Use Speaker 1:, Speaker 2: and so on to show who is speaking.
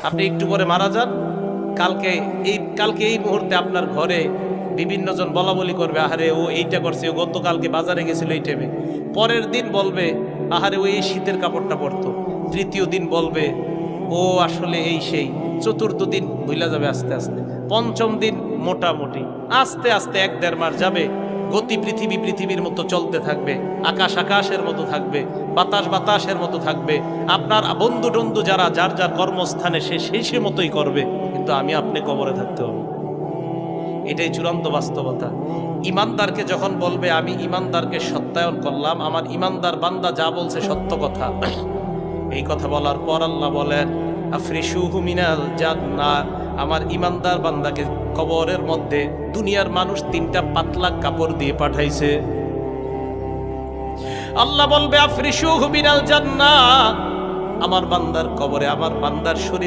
Speaker 1: আপনি একটু পরে মারা যান, কালকে এই মুহূর্তে আপনার ঘরে বিভিন্ন জন বলা বলি করবে, আহারে ও এইটা করছে, ও গতকালকে বাজারে গেছিল এই টাইমে। পরের দিন বলবে আহারে ও এই শীতের কাপড়টা পরতো। তৃতীয় দিন বলবে ও আসলে এই সেই। চতুর্থ দিন ভুলা যাবে আস্তে আস্তে। পঞ্চম দিন মোটামুটি, আস্তে আস্তে 1-1.5 মাস যাবে। গতি পৃথিবীর মতো চলতে থাকবে, আকাশ আকাশের মতো থাকবে, বাতাস বাতাসের মতো থাকবে। আপনার বন্ধু টন্ধু যারা যার যার কর্মস্থানে সে মতোই করবে, কিন্তু আমি আপনি কবরে থাকতে হবে। এটাই চূড়ান্ত বাস্তবতা। ইমানদারকে যখন বলবে আমি ইমানদারকে সত্যায়ন করলাম, আমার ইমানদার বান্দা যা বলছে সত্য কথা, এই কথা বলার পর আল্লাহ বলেন আফরিশুহু মিনাল জান্নাহ, আমার ইমানদার বান্দাকে কবরের মধ্যে দুনিয়ার মানুষ 3টা পাতলা কাপড় দিয়ে পাঠাইছে। আল্লাহ বলবে আফরিশুহু মিনাল জান্নাহ, আমার বান্দার কবরে আমার বান্দার শরীর